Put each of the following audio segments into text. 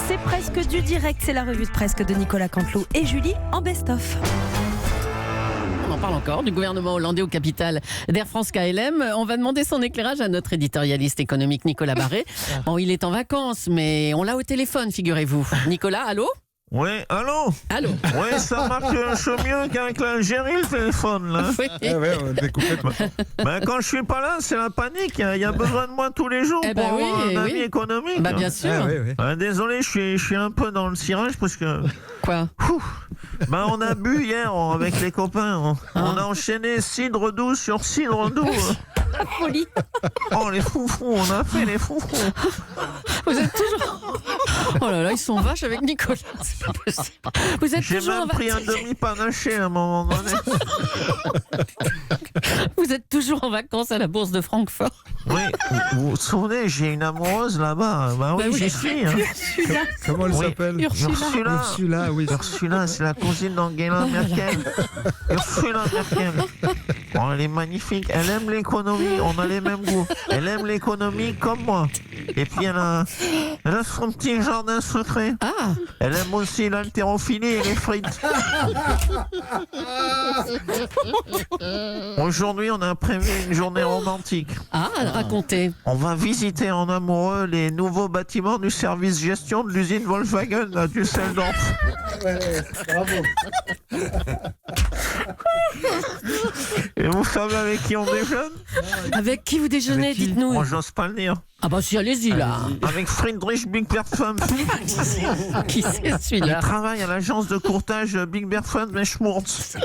C'est presque du direct, c'est la revue de presse de Nicolas Canteloup et Julie en best-of. On en parle encore du gouvernement hollandais au capital d'Air France KLM. On va demander son éclairage à notre éditorialiste économique Nicolas Barré. Bon, il est en vacances, mais on l'a au téléphone, figurez-vous. Nicolas, allô ? Oui, allô? Allô ? Oui, ça marche un peu mieux qu'avec l'Algérie, le téléphone, là. Oui. Ouais, on était complètement. Ben, quand je suis pas là, c'est la panique. Il y a besoin de moi tous les jours Eh pour ben avoir oui, un oui. avis économique. Bah bien sûr. Ah, oui. Désolé, je suis un peu dans le cirage parce que... Quoi ? Ben, on a bu hier avec les copains. On a enchaîné cidre doux sur cidre doux. Folie. Oh, les foufous, on a fait les foufous. Vous êtes toujours... Oh là là, ils sont vaches avec Nicolas. C'est pas possible. Vous êtes J'ai toujours en même pris un vacances. demi-panaché à un moment donné. Vous êtes toujours en vacances à la bourse de Francfort. Oui, vous vous souvenez, j'ai une amoureuse là-bas. Bah oui, Bah oui. j'y suis. Hein. Ursula. Comment elle Oui. s'appelle Ursula. Ursula, oui. Ursula, c'est la cousine d'Angela Merkel. Ursula Merkel. Oh, elle est magnifique. Elle aime l'économie. On a les mêmes goûts. Elle aime l'économie comme moi. Et puis elle a son petit jardin secret. Ah, Elle aime aussi l'haltérophilie et les frites. Aujourd'hui, on a prévu une journée romantique. racontez. On va visiter en amoureux les nouveaux bâtiments du service gestion de l'usine Volkswagen à Düsseldorf. Et vous savez avec qui on déjeune? Avec qui vous déjeunez, dites-nous. Moi, j'ose pas le dire. Ah bah si, allez-y là. Avec Friedrich Big Bear Fund. Qui c'est Il celui-là ? travaille à l'agence de courtage Big Bear Fund et Schmurtz.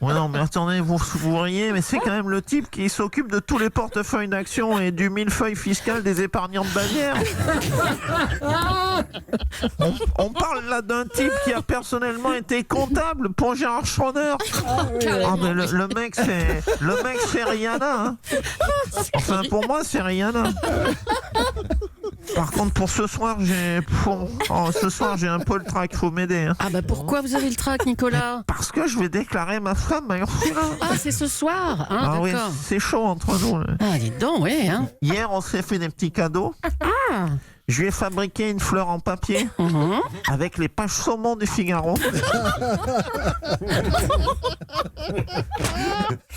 Ouais, non, mais attendez, vous riez, mais c'est quand même le type qui s'occupe de tous les portefeuilles d'actions et du millefeuille fiscal des épargnants de Bavière. On parle là d'un type qui a personnellement été comptable pour Gérard Schroeder. Ah, mais le mec, c'est Rihanna. Hein. Enfin, pour moi, c'est Rihanna. Par contre, pour ce soir, j'ai un peu le trac, faut m'aider. Hein. Ah bah pourquoi vous avez le trac, Nicolas ? Parce que je vais déclarer ma femme à Ursula. Ah, c'est ce soir, hein, Ah oui, d'accord. c'est chaud entre nous. Là. Ah, dites donc, oui, hein. Hier, on s'est fait des petits cadeaux. Je lui ai fabriqué une fleur en papier avec les pages saumon du Figaro.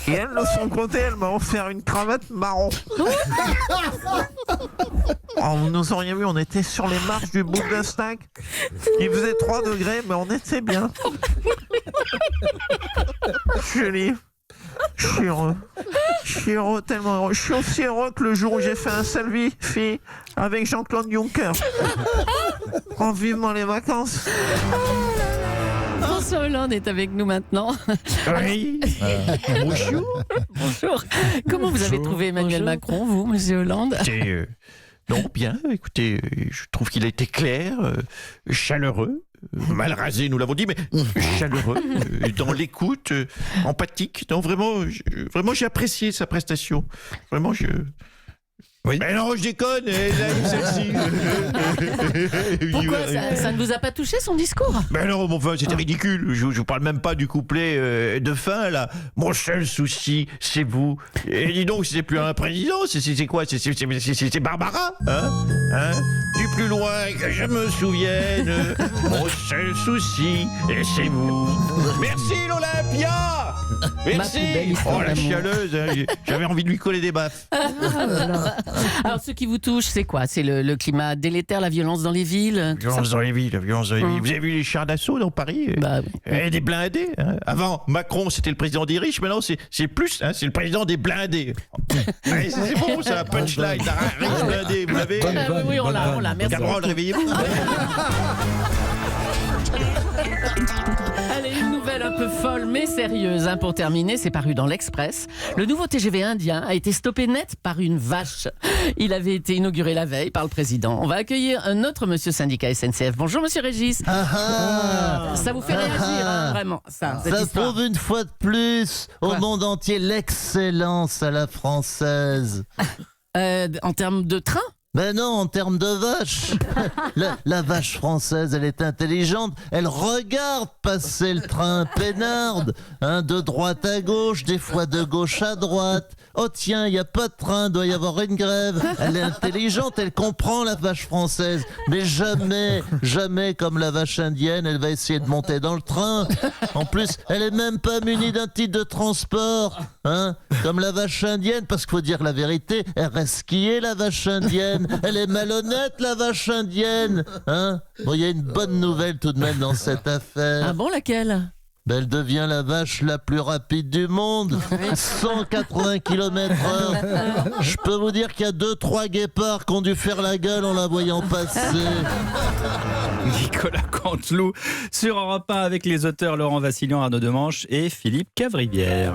Et elle, de son côté, elle m'a offert une cravate marron. Oh, vous nous auriez vu, on était sur les marches du Bundestag. Il faisait 3 degrés, mais on était bien. Julie, je suis heureux. Je suis heureux, tellement heureux. Je suis aussi heureux que le jour où j'ai fait un selfie avec Jean-Claude Juncker. Oh, vivement les vacances. François Hollande est avec nous maintenant. Oui. Bonjour. Bonjour. Comment vous avez trouvé Emmanuel Macron, vous, monsieur Hollande ? Non, bien, écoutez, je trouve qu'il a été clair, chaleureux, mal rasé, nous l'avons dit, mais chaleureux, dans l'écoute, empathique. Non, vraiment, j'ai apprécié sa prestation. Vraiment, Oui. Mais non, je déconne, là, celle-ci. Pourquoi ça ne vous a pas touché, son discours ? Mais non, enfin, c'était ridicule. Je vous parle même pas du couplet de fin, là. Mon seul souci, c'est vous. Et dis donc, c'est plus un président, c'est quoi ? C'est Barbara, hein ? Du plus loin que je me souvienne, mon seul souci, c'est vous. Merci, l'Olympia ! Merci. plus belle histoire Oh, la d'amour. chialeuse, hein, j'avais envie de lui coller des baffes. Alors, ce qui vous touche, c'est quoi ? C'est le climat délétère, la violence dans les villes ? tout ça Violence dans les villes, violence dans les villes. Vous avez vu les chars d'assaut dans Paris ? Bah, Et des blindés. Hein. Avant, Macron, c'était le président des riches. Maintenant, c'est plus, hein, c'est le président des blindés. Ouais, c'est bon, ça, punchline. Riche blindé, vous l'avez oui, on l'a, merci. Cabrol, réveillez-vous. Allez, une nouvelle un peu folle mais sérieuse, hein, pour terminer, c'est paru dans l'Express. Le nouveau TGV indien a été stoppé net par une vache. Il avait été inauguré la veille par le président. On va accueillir un autre monsieur syndicat SNCF. Bonjour monsieur Régis. Ça vous fait réagir, hein, vraiment, cette Ça histoire. prouve une fois de plus au Quoi monde entier l'excellence à la française. En termes de train ? Ben non, en termes de vache. La vache française, elle est intelligente. Elle regarde passer le train peinarde, de droite à gauche, des fois de gauche à droite. Oh tiens, il n'y a pas de train, doit y avoir une grève. Elle est intelligente, elle comprend la vache française. Mais jamais comme la vache indienne, elle va essayer de monter dans le train. En plus, elle est même pas munie d'un titre de transport, comme la vache indienne, parce qu'il faut dire la vérité, elle reste qui est la vache indienne. Elle est malhonnête, la vache indienne. Bon, il y a une bonne nouvelle tout de même dans cette affaire. Ah bon, laquelle? Elle devient la vache la plus rapide du monde. 180 km/h. Je peux vous dire qu'il y a 2-3 guépards qui ont dû faire la gueule en la voyant passer. Nicolas Canteloup sur Europe 1 avec les auteurs Laurent Vassilian, Arnaud Demanche et Philippe Cavrivière.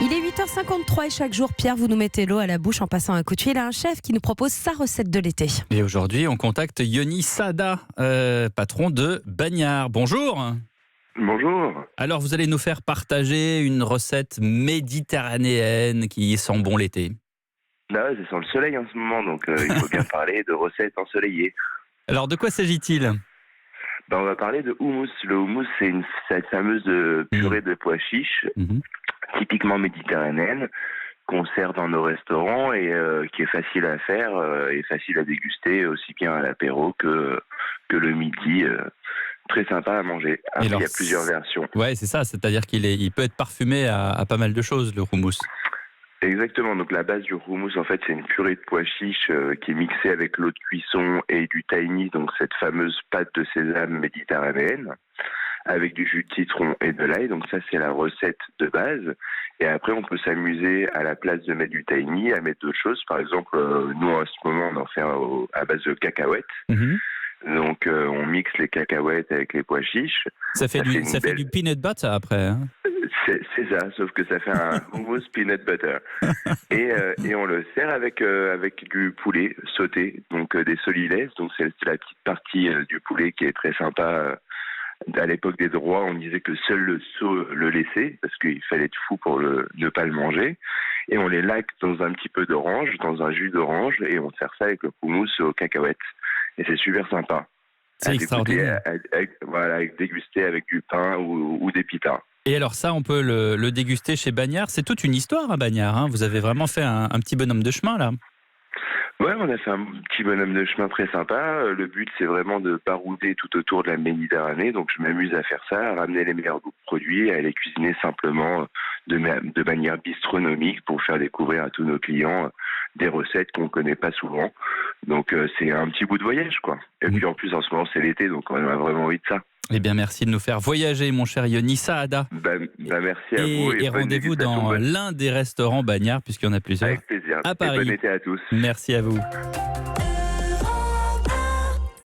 Il est 8h53 et chaque jour, Pierre, vous nous mettez l'eau à la bouche en passant un coup de fil à un chef qui nous propose sa recette de l'été. Et aujourd'hui, on contacte Yoni Sada, patron de Bagnard. Bonjour. Bonjour. Alors, vous allez nous faire partager une recette méditerranéenne qui sent bon l'été. Là, c'est sur le soleil en ce moment, donc il faut bien parler de recettes ensoleillées. Alors, de quoi s'agit-il ? On va parler de houmous. Le houmous, c'est cette fameuse purée de pois chiches, typiquement méditerranéenne, qu'on sert dans nos restaurants et qui est facile à faire et facile à déguster, aussi bien à l'apéro que le midi. Très sympa à manger. Après, il y a plusieurs versions. Ouais, c'est ça, c'est-à-dire qu'il peut être parfumé à pas mal de choses, le houmous. Exactement, donc la base du houmous, en fait, c'est une purée de pois chiches qui est mixée avec l'eau de cuisson et du tahini, donc cette fameuse pâte de sésame méditerranéenne, avec du jus de citron et de l'ail. Donc ça, c'est la recette de base. Et après, on peut s'amuser à la place de mettre du tahini, à mettre d'autres choses. Par exemple, nous, en ce moment, on en fait à base de cacahuètes. Donc, on mixe les cacahuètes avec les pois chiches. Ça fait du peanut butter après. C'est ça, sauf que ça fait un hummus peanut butter. Et on le sert avec du poulet sauté, donc des solilaise. Donc c'est la petite partie du poulet qui est très sympa. À l'époque des droits, on disait que seul le sceau le laissait, parce qu'il fallait être fou pour ne pas le manger. Et on les laque dans un petit peu d'orange, dans un jus d'orange, et on sert ça avec le hummus aux cacahuètes. Et c'est super sympa. C'est extraordinaire. Déguster avec du pain ou des pitas. Et alors ça, on peut le déguster chez Bagnard. C'est toute une histoire à Bagnard. Vous avez vraiment fait un petit bonhomme de chemin là. Ouais, on a fait un petit bonhomme de chemin très sympa. Le but, c'est vraiment de barouder tout autour de la Méditerranée. Donc, je m'amuse à faire ça, à ramener les meilleurs produits, à les cuisiner simplement de manière bistronomique pour faire découvrir à tous nos clients des recettes qu'on ne connaît pas souvent. Donc, c'est un petit bout de voyage, quoi. Et puis, en plus, en ce moment, c'est l'été, donc on a vraiment envie de ça. Eh bien, merci de nous faire voyager, mon cher Yoni Saada. Merci à vous. Et rendez-vous dans l'un des restaurants Bagnard, puisqu'il y en a plusieurs. Avec plaisir. À Paris. Et bon été à tous. Merci à vous.